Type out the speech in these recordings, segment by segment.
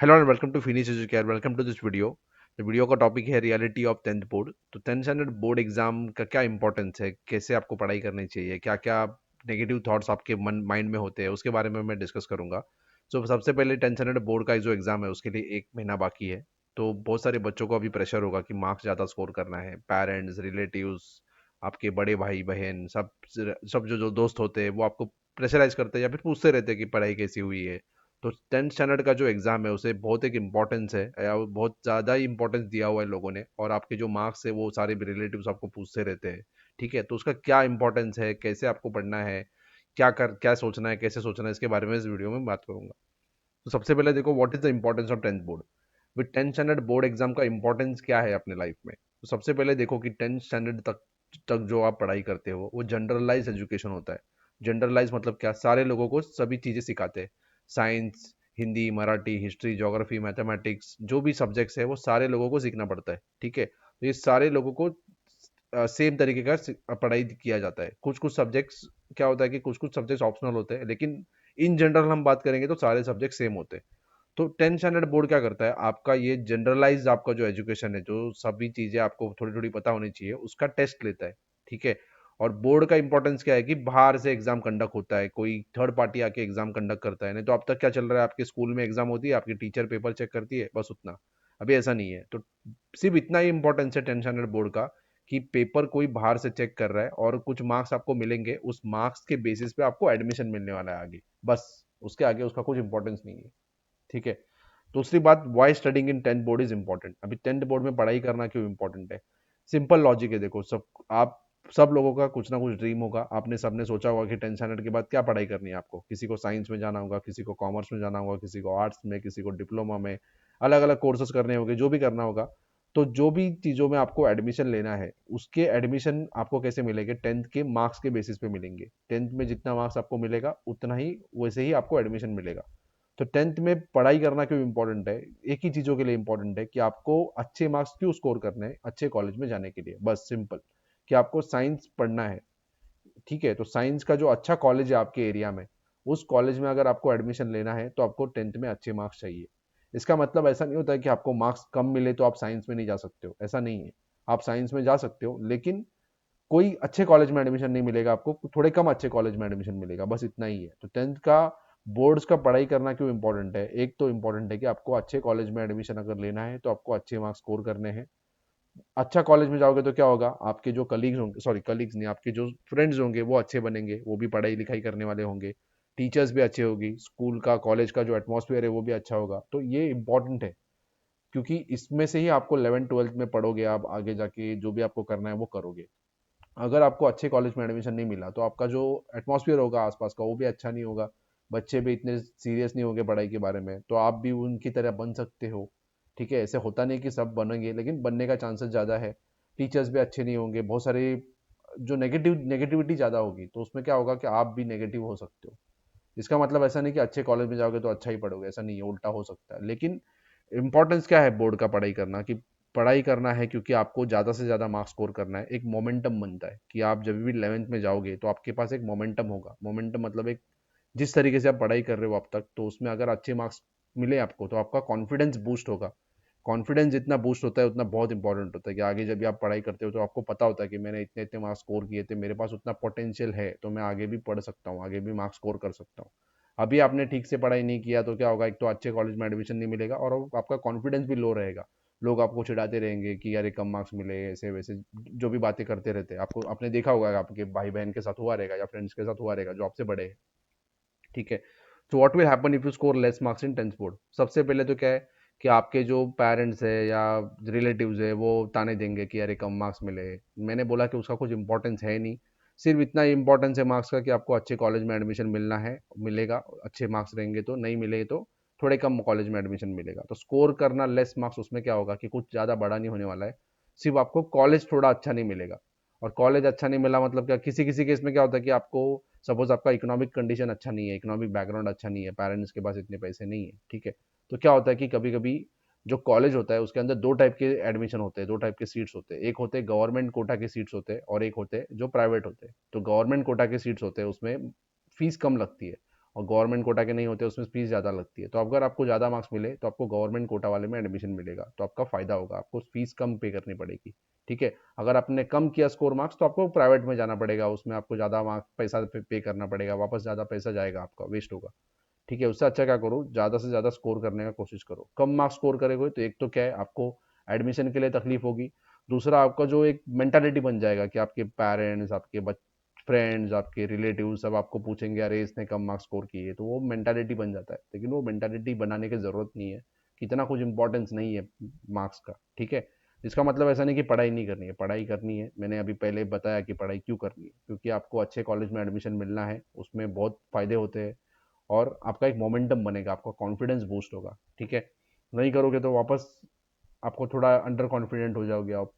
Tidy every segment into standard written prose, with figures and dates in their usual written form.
Hello and welcome to Finish Educare. Welcome to this video. तो video का topic है reality of tenth board. तो tenth standard board exam का क्या importance है, कैसे आपको पढ़ाई करनी चाहिए, क्या क्या नेगेटिव थॉट्स आपके मन माइंड में होते हैं, उसके बारे में मैं डिस्कस करूंगा। तो सबसे पहले टेंथ स्टैंडर्ड बोर्ड का जो एग्जाम है उसके लिए 1 महीना बाकी है। तो बहुत सारे बच्चों को अभी प्रेशर होगा कि मार्क्स ज़्यादा स्कोर करना है। पेरेंट्स, रिलेटिव्स, आपके बड़े भाई बहन, सब सब जो जो दोस्त होते हैं वो आपको प्रेशराइज करते हैं या फिर पूछते रहते हैं कि पढ़ाई कैसी हुई है। तो टेंथ स्टैंडर्ड का जो एग्जाम है उसे बहुत एक इम्पोर्टेंस है, या वो बहुत ज़्यादा ही इंपॉर्टेंस दिया हुआ है लोगों ने, और आपके जो मार्क्स है वो सारे रिलेटिव्स आपको पूछते रहते हैं। ठीक है, तो उसका क्या इंपॉर्टेंस है, कैसे आपको पढ़ना है, क्या सोचना है, कैसे सोचना है, इसके बारे में इस वीडियो में बात करूंगा। तो सबसे पहले देखो, what is the importance of tenth board. With tenth standard board exam का इंपॉर्टेंस क्या है अपने लाइफ में। तो सबसे पहले देखो कि टेंथ स्टैंडर्ड तक तक जो आप पढ़ाई करते हो वो जनरलाइज एजुकेशन होता है। जनरलाइज मतलब क्या, सारे लोगों को सभी चीज़ें सिखाते हैं। Science, Hindi, Marathi, history, geography, mathematics, जो भी सब्जेक्ट्स है वो सारे लोगों को सीखना पड़ता है। ठीक है, तो ये सारे लोगों को सेम तरीके का पढ़ाई किया जाता है। कुछ कुछ सब्जेक्ट्स क्या होता है कि कुछ कुछ सब्जेक्ट्स ऑप्शनल होते हैं, लेकिन इन जनरल हम बात करेंगे तो सारे सब्जेक्ट सेम होते हैं। तो टेंथ स्टैंडर्ड बोर्ड क्या करता है, आपका ये जनरलाइज आपका जो एजुकेशन है, जो सभी चीजें आपको थोड़ी थोड़ी पता होनी चाहिए, उसका टेस्ट लेता है। ठीक है, और बोर्ड का इंपॉर्टेंस क्या है कि बाहर से एग्जाम कंडक्ट होता है, कोई थर्ड पार्टी आके एग्जाम कंडक्ट करता है। नहीं तो अब तक क्या चल रहा है, आपके स्कूल में एग्जाम होती है, आपकी टीचर पेपर चेक करती है, बस उतना। अभी ऐसा नहीं है। तो सिर्फ इतना ही इंपॉर्टेंस है टेंथ स्टैंडर्ड बोर्ड का कि पेपर कोई बाहर से चेक कर रहा है और कुछ मार्क्स आपको मिलेंगे, उस मार्क्स के बेसिस पे आपको एडमिशन मिलने वाला है आगे, बस। उसके आगे उसका कुछ इंपॉर्टेंस नहीं है। ठीक है, दूसरी बात, why studying in tenth board is important. अभी टेंथ बोर्ड में पढ़ाई करना क्यों इंपॉर्टेंट है। सिंपल लॉजिक है, देखो आप सब लोगों का कुछ ना कुछ ड्रीम होगा। आपने सबने सोचा होगा कि टेंथ स्टैंडर्ड के बाद क्या पढ़ाई करनी है आपको। किसी को साइंस में जाना होगा, किसी को कॉमर्स में जाना होगा, किसी को आर्ट्स में, किसी को डिप्लोमा में, अलग अलग कोर्सेज करने होंगे, जो भी करना होगा। तो जो भी चीज़ों में आपको एडमिशन लेना है, उसके एडमिशन आपको कैसे मिलेंगे, टेंथ के मार्क्स के बेसिस पे मिलेंगे। टेंथ में जितना मार्क्स आपको मिलेगा उतना ही वैसे ही आपको एडमिशन मिलेगा। तो टेंथ में पढ़ाई करना क्यों इंपॉर्टेंट है, एक ही चीज़ों के लिए इंपॉर्टेंट है कि आपको अच्छे मार्क्स क्यों स्कोर करने हैं अच्छे कॉलेज में जाने के लिए, बस सिंपल। कि आपको साइंस पढ़ना है। ठीक है, तो साइंस का जो अच्छा कॉलेज है आपके एरिया में, उस कॉलेज में अगर आपको एडमिशन लेना है तो आपको टेंथ में अच्छे मार्क्स चाहिए। इसका मतलब ऐसा नहीं होता है कि आपको मार्क्स कम मिले तो आप साइंस में नहीं जा सकते हो, ऐसा नहीं है। आप साइंस में जा सकते हो, लेकिन कोई अच्छे कॉलेज में एडमिशन नहीं मिलेगा आपको, थोड़े कम अच्छे कॉलेज में एडमिशन मिलेगा, बस इतना ही है। तो टेंथ का बोर्ड्स का पढ़ाई करना क्यों इंपॉर्टेंट है, एक तो इंपॉर्टेंट है कि आपको अच्छे कॉलेज में एडमिशन अगर लेना है तो आपको अच्छे मार्क्स स्कोर करने हैं। अच्छा कॉलेज में जाओगे तो क्या होगा, आपके जो कलीग्स होंगे, सॉरी कलीग्स नहीं, आपके जो फ्रेंड्स होंगे वो अच्छे बनेंगे, वो भी पढ़ाई लिखाई करने वाले होंगे। टीचर्स भी अच्छे होगी, स्कूल का कॉलेज का जो एटमॉस्फेयर है वो भी अच्छा होगा। तो ये इंपॉर्टेंट है, क्योंकि इसमें से ही आपको 11th 12th में पढ़ोगे, आप आगे जाके जो भी आपको करना है वो करोगे। अगर आपको अच्छे कॉलेज में एडमिशन नहीं मिला तो आपका जो एटमॉस्फेयर होगा आसपास का वो भी अच्छा नहीं होगा। बच्चे भी इतने सीरियस नहीं होंगे पढ़ाई के बारे में, तो आप भी उनकी तरह बन सकते हो। ठीक है, ऐसे होता नहीं कि सब बनेंगे, लेकिन बनने का चांसेस ज़्यादा है। टीचर्स भी अच्छे नहीं होंगे, बहुत सारे जो नेगेटिविटी ज़्यादा होगी, तो उसमें क्या होगा कि आप भी नेगेटिव हो सकते हो। इसका मतलब ऐसा नहीं कि अच्छे कॉलेज में जाओगे तो अच्छा ही पढ़ोगे, ऐसा नहीं है, उल्टा हो सकता है। लेकिन इंपॉर्टेंस क्या है बोर्ड का पढ़ाई करना, कि पढ़ाई करना है क्योंकि आपको ज़्यादा से ज़्यादा मार्क्स स्कोर करना है। एक मोमेंटम बनता है कि आप जब भी 11th में जाओगे तो आपके पास एक मोमेंटम होगा। मोमेंटम मतलब एक, जिस तरीके से आप पढ़ाई कर रहे हो अब तक, तो उसमें अगर अच्छे मार्क्स मिले आपको तो आपका कॉन्फिडेंस बूस्ट होगा। कॉन्फिडेंस जितना बूस्ट होता है उतना बहुत इंपॉर्टेंट होता है, कि आगे जब भी आप पढ़ाई करते हो तो आपको पता होता है कि मैंने इतने इतने मार्क्स स्कोर किए थे, मेरे पास उतना पोटेंशियल है, तो मैं आगे भी पढ़ सकता हूँ, आगे भी मार्क्स स्कोर कर सकता हूँ। अभी आपने ठीक से पढ़ाई नहीं किया तो क्या होगा, एक तो अच्छे कॉलेज में एडमिशन नहीं मिलेगा और आपका कॉन्फिडेंस भी लो रहेगा। लोग आपको चिढ़ाते रहेंगे कि यार ये कम मार्क्स मिले, ऐसे वैसे जो भी बातें करते रहते हैं। आपको आपने देखा होगा, आपके भाई बहन के साथ हुआ रहेगा या फ्रेंड्स के साथ हुआ रहेगा जो आपसे बड़े हैं। ठीक है, तो what will happen if you score less marks in tenth board. सबसे पहले तो क्या है कि आपके जो पेरेंट्स है या रिलेटिव्स है वो ताने देंगे कि अरे कम मार्क्स मिले। मैंने बोला कि उसका कुछ इंपॉर्टेंस है नहीं। सिर्फ इतना ही इंपॉर्टेंस है मार्क्स का कि आपको अच्छे कॉलेज में एडमिशन मिलना है, मिलेगा। अच्छे मार्क्स रहेंगे तो, नहीं मिले तो थोड़े कम कॉलेज में एडमिशन मिलेगा। तो स्कोर करना लेस मार्क्स, उसमें क्या होगा कि कुछ ज़्यादा बड़ा नहीं होने वाला है। सिर्फ आपको कॉलेज थोड़ा अच्छा नहीं मिलेगा। और कॉलेज अच्छा नहीं मिला मतलब क्या, किसी किसी केस में क्या होता है कि आपको, सपोज आपका इकोनॉमिक कंडीशन अच्छा नहीं है, इकोनॉमिक बैकग्राउंड अच्छा नहीं है, पेरेंट्स के पास इतने पैसे नहीं है। ठीक है, तो क्या होता है कि कभी कभी जो कॉलेज होता है उसके अंदर दो टाइप के एडमिशन होते हैं, दो टाइप के सीट्स होते हैं। एक होते हैं गवर्नमेंट कोटा के सीट्स होते हैं और एक होते हैं जो प्राइवेट होते हैं। तो गवर्नमेंट कोटा के सीट्स होते हैं उसमें फीस कम लगती है, और गवर्नमेंट कोटा के नहीं होते, उसमें फीस ज़्यादा लगती है। तो अगर आपको ज़्यादा मार्क्स मिले तो आपको गवर्नमेंट कोटा वाले में एडमिशन मिलेगा, तो आपका फ़ायदा होगा, आपको फीस कम पे करनी पड़ेगी। ठीक है, अगर आपने कम किया स्कोर मार्क्स तो आपको प्राइवेट में जाना पड़ेगा, उसमें आपको ज़्यादा मार्क्स पैसा पे करना पड़ेगा, वापस ज़्यादा पैसा जाएगा आपका, वेस्ट होगा। ठीक है, उससे अच्छा क्या करो, ज़्यादा से ज़्यादा स्कोर करने का कोशिश करो। कम मार्क्स स्कोर करोगे तो एक तो क्या है, आपको एडमिशन के लिए तकलीफ होगी, दूसरा आपका जो एक मेंटालिटी बन जाएगा कि आपके पेरेंट्स, आपके फ्रेंड्स, आपके रिलेटिव सब आपको पूछेंगे अरे इसने कम मार्क्स स्कोर किए, तो वो मेंटालिटी बन जाता है। लेकिन वो मेंटालिटी बनाने की ज़रूरत नहीं है, कितना कुछ इंपॉर्टेंस नहीं है मार्क्स का। ठीक है, इसका मतलब ऐसा नहीं कि पढ़ाई नहीं करनी है, पढ़ाई करनी है। मैंने अभी पहले बताया कि पढ़ाई क्यों करनी है, क्योंकि आपको अच्छे कॉलेज में एडमिशन मिलना है, उसमें बहुत फ़ायदे होते हैं और आपका एक मोमेंटम बनेगा, आपका कॉन्फिडेंस बूस्ट होगा। ठीक है, नहीं करोगे तो वापस आपको थोड़ा अंडर कॉन्फिडेंट हो जाओगे आप।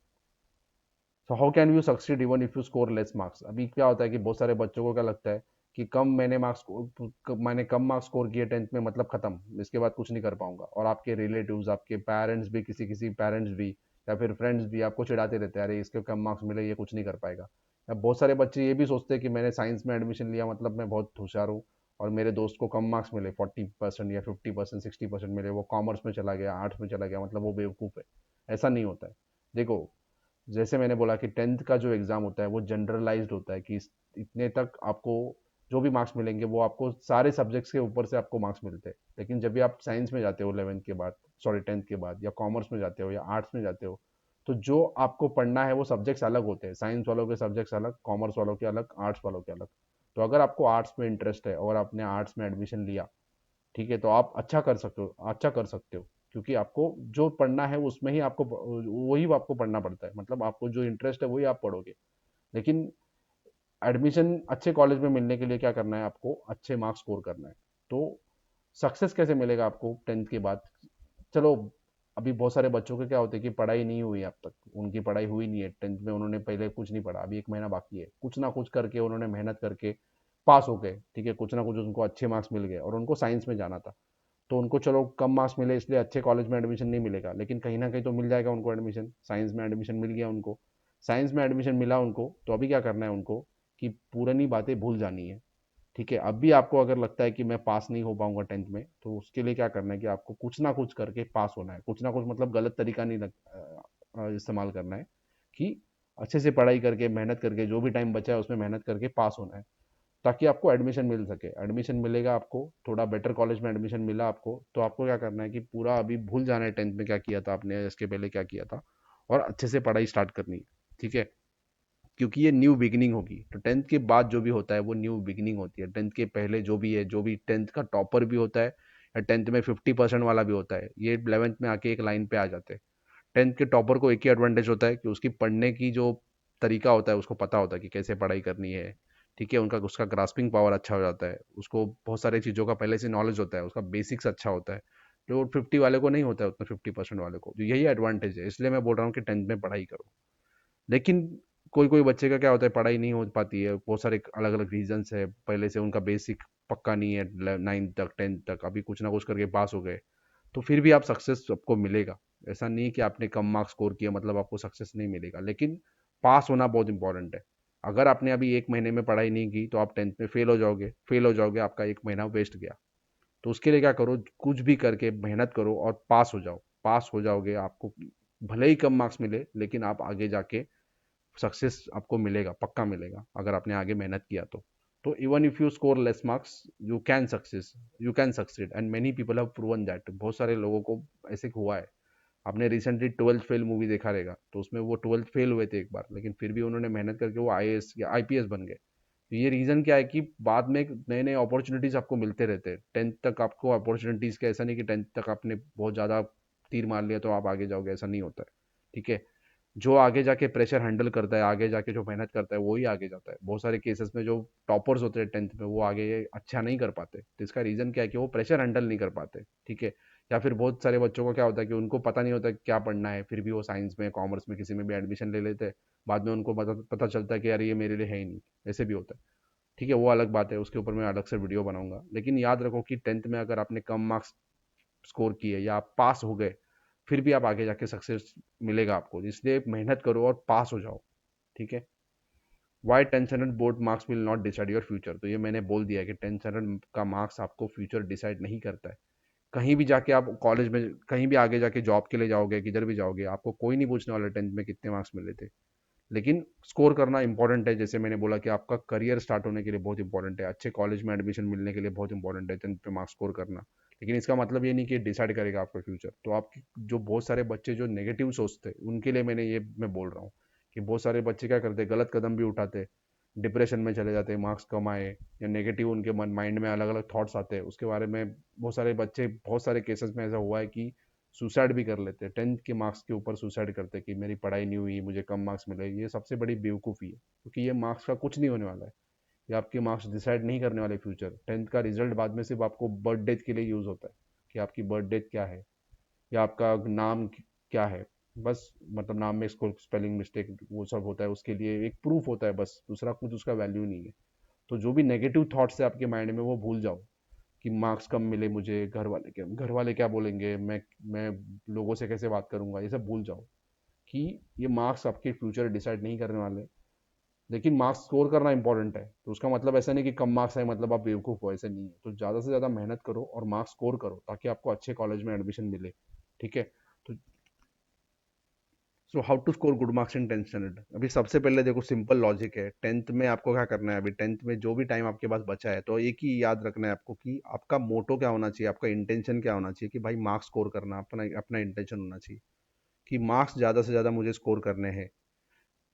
So how can you succeed even if you score less marks. अभी क्या होता है कि बहुत सारे बच्चों को क्या लगता है कि मैंने कम मार्क्स स्कोर किए टेंथ में, मतलब खत्म, इसके बाद कुछ नहीं कर पाऊंगा। और आपके रिलेटिव्स, आपके पेरेंट्स भी, किसी किसी पेरेंट्स भी या फिर फ्रेंड्स भी आपको चिढ़ाते रहते हैं, अरे इसके कम मार्क्स मिले, ये कुछ नहीं कर पाएगा। या बहुत सारे बच्चे ये भी सोचते हैं कि मैंने साइंस में एडमिशन लिया मतलब मैं बहुत होशियार हूँ, और मेरे दोस्त को कम मार्क्स मिले, 40% या 50%, 60% मिले, वो कॉमर्स में चला गया, आर्ट्स में चला गया, मतलब वो बेवकूफ़ है। ऐसा नहीं होता है। देखो, जैसे मैंने बोला कि टेंथ का जो एग्ज़ाम होता है वो जनरलाइज्ड होता है कि इतने तक आपको जो भी मार्क्स मिलेंगे वो आपको सारे सब्जेक्ट्स के ऊपर से आपको मार्क्स मिलते हैं। लेकिन जब भी आप साइंस में जाते हो 11th के बाद, सॉरी 10th के बाद, या कॉमर्स में जाते हो या आर्ट्स में जाते हो, तो जो आपको पढ़ना है वो सब्जेक्ट्स अलग होते हैं। साइंस वालों के सब्जेक्ट्स अलग, कॉमर्स वालों के अलग, आर्ट्स वालों के अलग। तो अगर आपको आर्ट्स में इंटरेस्ट है और आपने आर्ट्स में एडमिशन लिया, ठीक है, तो आप अच्छा कर सकते हो, अच्छा कर सकते हो। क्योंकि आपको जो पढ़ना है उसमें ही आपको वही आपको पढ़ना पड़ता है, मतलब आपको जो इंटरेस्ट है वही आप पढ़ोगे। लेकिन एडमिशन अच्छे कॉलेज में मिलने के लिए क्या करना है, आपको अच्छे मार्क्स स्कोर करना है। तो सक्सेस कैसे मिलेगा आपको टेंथ के बाद। चलो, अभी बहुत सारे बच्चों के क्या होते हैं कि पढ़ाई नहीं हुई अब तक, उनकी पढ़ाई हुई नहीं है टेंथ में, उन्होंने पहले कुछ नहीं पढ़ा, अभी एक महीना बाकी है, कुछ ना कुछ करके उन्होंने मेहनत करके पास हो गए। ठीक है, कुछ ना कुछ उनको अच्छे मार्क्स मिल गए और उनको साइंस में जाना था, तो उनको चलो कम मार्क्स मिले इसलिए अच्छे कॉलेज में एडमिशन नहीं मिलेगा, लेकिन कहीं ना कहीं तो मिल जाएगा उनको एडमिशन। साइंस में एडमिशन मिल गया उनको, साइंस में एडमिशन मिला उनको, तो अभी क्या करना है उनको कि पुरानी बातें भूल जानी है। ठीक है, अब भी आपको अगर लगता है कि मैं पास नहीं हो पाऊंगा टेंथ में, तो उसके लिए क्या करना है कि आपको कुछ ना कुछ करके पास होना है। कुछ ना कुछ मतलब गलत तरीका नहीं इस्तेमाल करना है, कि अच्छे से पढ़ाई करके, मेहनत करके, जो भी टाइम बचा है उसमें मेहनत करके पास होना है, ताकि आपको एडमिशन मिल सके। एडमिशन मिलेगा आपको, थोड़ा बेटर कॉलेज में एडमिशन मिला आपको, तो आपको क्या करना है कि पूरा अभी भूल जाना है टेंथ में क्या किया था आपने, इसके पहले क्या किया था, और अच्छे से पढ़ाई स्टार्ट करनी है। ठीक है, क्योंकि ये न्यू बिगिनिंग होगी। तो टेंथ के बाद जो भी होता है वो न्यू बिगिनिंग होती है। टेंथ के पहले जो भी है, जो भी टेंथ का टॉपर भी होता है या टेंथ में 50% वाला भी होता है, ये 11th में आके एक लाइन पे आ जाते हैं। टेंथ के टॉपर को एक ही एडवांटेज होता है कि उसकी पढ़ने की जो तरीका होता है उसको पता होता है कि कैसे पढ़ाई करनी है। ठीक है, उनका उसका ग्रास्पिंग पावर अच्छा हो जाता है, उसको बहुत सारी चीज़ों का पहले से नॉलेज होता है, उसका बेसिक्स अच्छा होता है, जो 50 वाले को नहीं होता है उतना, 50% वाले को। तो यही एडवांटेज है, इसलिए मैं बोल रहा हूँ कि टेंथ में पढ़ाई करो। लेकिन कोई कोई बच्चे का क्या होता है, पढ़ाई नहीं हो पाती है, बहुत सारे अलग अलग रीजंस है, पहले से उनका बेसिक पक्का नहीं है, 9th तक 10th तक अभी कुछ ना कुछ करके पास हो गए, तो फिर भी आप सक्सेस आपको मिलेगा। ऐसा नहीं कि आपने कम मार्क्स स्कोर किया मतलब आपको सक्सेस नहीं मिलेगा, लेकिन पास होना बहुत इंपॉर्टेंट है। अगर आपने अभी एक महीने में पढ़ाई नहीं की तो आप टेंथ में फेल हो जाओगे, फेल हो जाओगे, आपका एक महीना वेस्ट गया। तो उसके लिए क्या करो, कुछ भी करके मेहनत करो और पास हो जाओ। पास हो जाओगे, आपको भले ही कम मार्क्स मिले लेकिन आप आगे जाके सक्सेस आपको मिलेगा, पक्का मिलेगा, अगर आपने आगे मेहनत किया तो even if you score less marks, you can success, you can succeed, and many people have proven that. बहुत सारे लोगों को ऐसे हुआ है। आपने रिसेंटली 12th फेल मूवी देखा रहेगा, तो उसमें वो 12th फेल हुए थे एक बार, लेकिन फिर भी उन्होंने मेहनत करके वो आईएएस या आईपीएस बन गए। तो ये रीजन क्या है कि बाद में नए नए अपॉर्चुनिटीज आपको मिलते रहते हैं। टेंथ तक आपको अपॉर्चुनिटीज का ऐसा नहीं कि टेंथ तक आपने बहुत ज़्यादा तीर मार लिया तो आप आगे जाओगे, ऐसा नहीं होता है। ठीक है, जो आगे जाके प्रेशर हैंडल करता है, आगे जाके जो मेहनत करता है वही आगे जाता है। बहुत सारे केसेस में जो टॉपर्स होते हैं टेंथ में वो आगे अच्छा नहीं कर पाते, तो इसका रीजन क्या है कि वो प्रेशर हैंडल नहीं कर पाते। ठीक है, या फिर बहुत सारे बच्चों को क्या होता है कि उनको पता नहीं होता क्या पढ़ना है, फिर भी वो साइंस में, कॉमर्स में, किसी में भी एडमिशन ले लेते हैं। बाद में उनको पता चलता है कि यार ये मेरे लिए है ही नहीं। ऐसे भी होता है। ठीक है, वो अलग बात है, उसके ऊपर मैं अलग से वीडियो बनाऊंगा। लेकिन याद रखो कि टेंथ में अगर आपने कम मार्क्स स्कोर किए या आप पास हो गए, फिर भी आप आगे जाके सक्सेस मिलेगा आपको, इसलिए मेहनत करो और पास हो जाओ। ठीक है, why 10 standard board marks will not decide your future. तो ये मैंने बोल दिया है कि 10 स्टैंडर्ड का मार्क्स आपको फ्यूचर डिसाइड नहीं करता है। कहीं भी जाके आप कॉलेज में, कहीं भी आगे जाके जॉब के लिए जाओगे, किधर भी जाओगे, आपको कोई नहीं पूछने वाला 10th में कितने मार्क्स मिले थे। लेकिन स्कोर करना इंपॉर्टेंट है, जैसे मैंने बोला कि आपका करियर स्टार्ट होने के लिए बहुत इंपॉर्टेंट है, अच्छे कॉलेज में एडमिशन मिलने के लिए बहुत इंपॉर्टेंट है 10th पे मार्क्स स्कोर करना। लेकिन इसका मतलब ये नहीं कि डिसाइड करेगा आपका फ्यूचर। तो आप, जो बहुत सारे बच्चे जो नेगेटिव सोचते हैं उनके लिए मैं बोल रहा हूँ कि बहुत सारे बच्चे क्या करते हैं, गलत कदम भी उठाते, डिप्रेशन में चले जाते हैं मार्क्स कम आए, या नेगेटिव उनके मन माइंड में अलग अलग थॉट्स आते हैं उसके बारे में। बहुत सारे बच्चे, बहुत सारे केसेस में ऐसा हुआ है कि सुसाइड भी कर लेते हैं, 10th के मार्क्स के ऊपर सुसाइड करते हैं कि मेरी पढ़ाई नहीं हुई, मुझे कम मार्क्स मिले। ये सबसे बड़ी बेवकूफ़ी है, क्योंकि ये मार्क्स का कुछ नहीं होने वाला है। ये आपके मार्क्स डिसाइड नहीं करने वाले फ्यूचर। 10th का रिजल्ट बाद में सिर्फ आपको बर्थ डेट के लिए यूज़ होता है, कि आपकी बर्थ डेट क्या है, या आपका नाम क्या है। बस मतलब नाम में इसको स्पेलिंग मिस्टेक वो सब होता है, उसके लिए एक प्रूफ होता है बस, दूसरा कुछ उसका वैल्यू नहीं है। तो जो भी नेगेटिव थॉट्स है आपके माइंड में वो भूल जाओ, कि मार्क्स कम मिले मुझे, घर वाले क्या बोलेंगे, मैं लोगों से कैसे बात करूंगा, ये सब भूल जाओ। कि ये मार्क्स आपके फ्यूचर डिसाइड नहीं करने वाले। लेकिन मार्क्स स्कोर करना इंपॉर्टेंट है, तो उसका मतलब ऐसा नहीं कि कम मार्क्स आए मतलब आप बेवकूफ़ हो, ऐसा नहीं है। तो ज़्यादा से ज़्यादा मेहनत करो और मार्क्स स्कोर करो, ताकि आपको अच्छे कॉलेज में एडमिशन मिले। ठीक है। तो so how to score good marks in 10th standard. अभी सबसे पहले देखो, सिंपल लॉजिक है। 10th में आपको क्या करना है, अभी 10th में जो भी टाइम आपके पास बचा है, तो एक ही याद रखना है आपको कि आपका मोटो क्या होना चाहिए, आपका इंटेंशन क्या होना चाहिए, कि भाई मार्क्स स्कोर करना अपना अपना इंटेंशन होना चाहिए, कि मार्क्स ज़्यादा से ज़्यादा मुझे स्कोर करने हैं।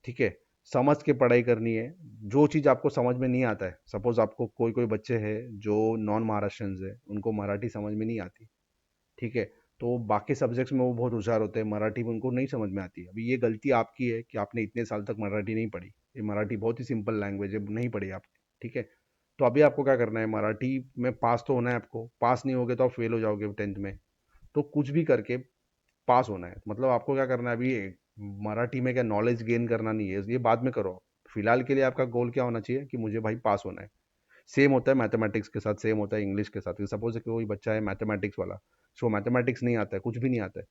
ठीक है। समझ के पढ़ाई करनी है। जो चीज़ आपको समझ में नहीं आता है, सपोज आपको कोई कोई बच्चे हैं जो नॉन महाराष्ट्रियंस है, उनको मराठी समझ में नहीं आती। ठीक है। तो बाकी सब्जेक्ट्स में वो बहुत होशियार होते हैं, मराठी में उनको नहीं समझ में आती। अभी ये गलती आपकी है कि आपने इतने साल तक मराठी नहीं पढ़ी। ये मराठी बहुत ही सिंपल लैंग्वेज है, नहीं पढ़ी आप। ठीक है। तो अभी आपको क्या करना है, मराठी में पास तो होना है आपको। पास नहीं होगे तो आप फेल हो जाओगे 10th में। तो कुछ भी करके पास होना है। मतलब आपको क्या करना है अभी, मराठी में क्या नॉलेज गेन करना नहीं है, ये बाद में करो। फिलहाल के लिए आपका गोल क्या होना चाहिए, कि मुझे भाई पास होना है। सेम होता है मैथमेटिक्स के साथ, सेम होता है इंग्लिश के साथ। सपोज कोई बच्चा है मैथमेटिक्स वाला, सो मैथमेटिक्स नहीं आता है, कुछ भी नहीं आता है,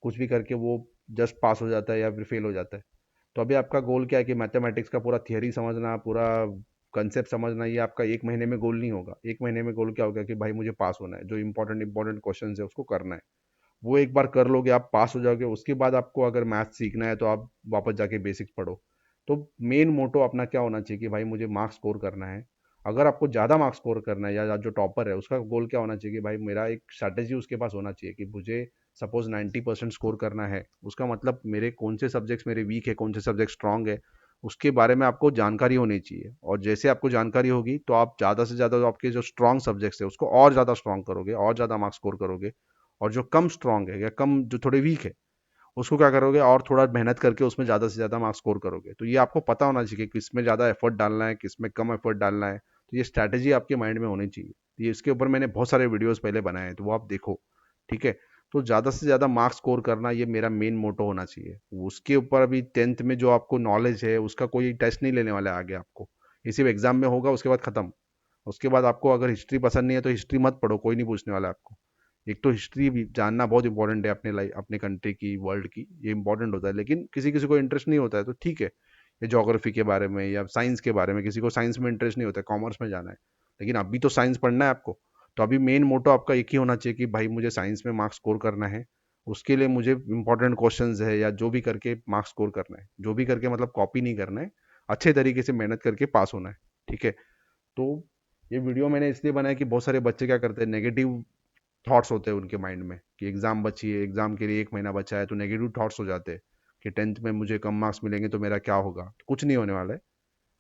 कुछ भी करके वो जस्ट पास हो जाता है या फिर फेल हो जाता है। तो अभी आपका गोल क्या है, कि मैथमेटिक्स का पूरा थियरी समझना, पूरा कंसेप्ट समझना। ये आपका एक महीने में गोल नहीं होगा। एक महीने में गोल क्या होगा, कि भाई मुझे पास होना है, जो इंपॉर्टेंट इंपॉर्टेंट क्वेश्चन है उसको करना है। वो एक बार कर लोगे, आप पास हो जाओगे। उसके बाद आपको अगर मैथ्स सीखना है तो आप वापस जाके बेसिक्स पढ़ो। तो मेन मोटो अपना क्या होना चाहिए, कि भाई मुझे मार्क्स स्कोर करना है। अगर आपको ज़्यादा मार्क्स स्कोर करना है, या जो टॉपर है उसका गोल क्या होना चाहिए, कि भाई मेरा एक स्ट्रैटेजी उसके पास होना चाहिए, कि मुझे सपोज 90% स्कोर करना है। उसका मतलब मेरे कौन से सब्जेक्ट्स मेरे वीक है, कौन से सब्जेक्ट स्ट्रांग है, उसके बारे में आपको जानकारी होनी चाहिए। और जैसे आपको जानकारी होगी तो आप ज़्यादा से ज़्यादा जो आपके जो स्ट्रांग सब्जेक्ट्स है उसको और ज़्यादा स्ट्रांग करोगे, और ज़्यादा मार्क्स स्कोर करोगे। और जो कम स्ट्रांग है या कम जो थोड़े वीक है, उसको क्या करोगे, और थोड़ा मेहनत करके उसमें ज़्यादा से ज़्यादा मार्क्स स्कोर करोगे। तो ये आपको पता होना चाहिए कि किस में ज़्यादा एफर्ट डालना है, किस में कम एफर्ट डालना है। तो ये स्ट्रैटेजी आपके माइंड में होनी चाहिए। तो ये इसके ऊपर मैंने बहुत सारे वीडियोस पहले बनाए हैं, तो वो आप देखो। ठीक है। तो ज़्यादा से ज़्यादा मार्क्स स्कोर करना ये मेरा मेन मोटो होना चाहिए। उसके ऊपर अभी 10th में जो आपको नॉलेज है उसका कोई टेस्ट नहीं लेने वाला है आगे आपको। ये सिर्फ एग्जाम में होगा, उसके बाद खत्म। उसके बाद आपको अगर हिस्ट्री पसंद नहीं है तो हिस्ट्री मत पढ़ो, कोई नहीं पूछने वाला है आपको। एक तो हिस्ट्री भी जानना बहुत इंपॉर्टेंट है, अपने लाइफ, अपने कंट्री की, वर्ल्ड की, ये इंपॉर्टेंट होता है। लेकिन किसी किसी को इंटरेस्ट नहीं होता है तो ठीक है, ये ज्योग्राफी के बारे में या साइंस के बारे में, किसी को साइंस में इंटरेस्ट नहीं होता है, कॉमर्स में जाना है। लेकिन अभी तो साइंस पढ़ना है आपको। तो अभी मेन मोटो आपका एक ही होना चाहिए, कि भाई मुझे साइंस में मार्क्स स्कोर करना है। उसके लिए मुझे इंपॉर्टेंट क्वेश्चन है या जो भी करके मार्क्स स्कोर करना है, जो भी करके मतलब कॉपी नहीं करना है, अच्छे तरीके से मेहनत करके पास होना है। ठीक है। तो ये वीडियो मैंने इसलिए बनाया कि बहुत सारे बच्चे क्या करते हैं, नेगेटिव थॉट्स होते हैं उनके माइंड में, कि एग्जाम बची है, एग्जाम के लिए एक महीना बचा है, तो नेगेटिव थॉट्स हो जाते हैं कि 10th में मुझे कम मार्क्स मिलेंगे तो मेरा क्या होगा। तो कुछ नहीं होने वाला है।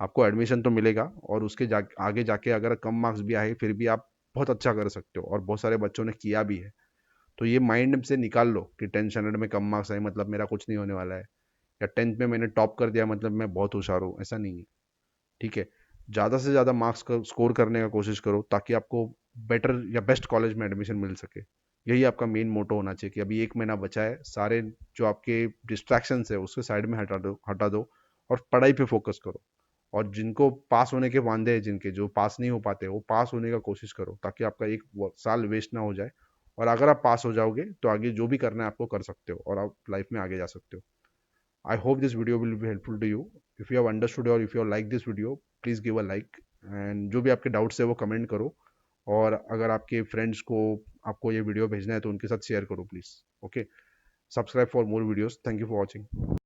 आपको एडमिशन तो मिलेगा, और उसके आगे जाके अगर कम मार्क्स भी आए फिर भी आप बहुत अच्छा कर सकते हो, और बहुत सारे बच्चों ने किया भी है। तो ये माइंड से निकाल लो कि 10th स्टैंडर्ड में कम मार्क्स आए मतलब मेरा कुछ नहीं होने वाला है, या 10th में मैंने टॉप कर दिया मतलब मैं बहुत होशियार हूँ, ऐसा नहीं है। ठीक है। ज़्यादा से ज़्यादा मार्क्स स्कोर करने का कोशिश करो, ताकि आपको बेटर या बेस्ट कॉलेज में एडमिशन मिल सके। यही आपका मेन मोटो होना चाहिए, कि अभी एक महीना बचा है, सारे जो आपके डिस्ट्रैक्शंस है उसके साइड में हटा दो, और पढ़ाई पे फोकस करो। और जिनको पास होने के वांदे हैं, जिनके जो पास नहीं हो पाते, वो पास होने का कोशिश करो, ताकि आपका एक साल वेस्ट ना हो जाए। और अगर आप पास हो जाओगे तो आगे जो भी करना है आपको कर सकते हो, और आप लाइफ में आगे जा सकते हो। I hope this video will be helpful to you. If you have understood or if you have liked this video, please give a like, and जो भी आपके डाउट्स है वो कमेंट करो, और अगर आपके फ्रेंड्स को आपको ये वीडियो भेजना है तो उनके साथ शेयर करो please. Okay, subscribe for more videos. Thank you for watching.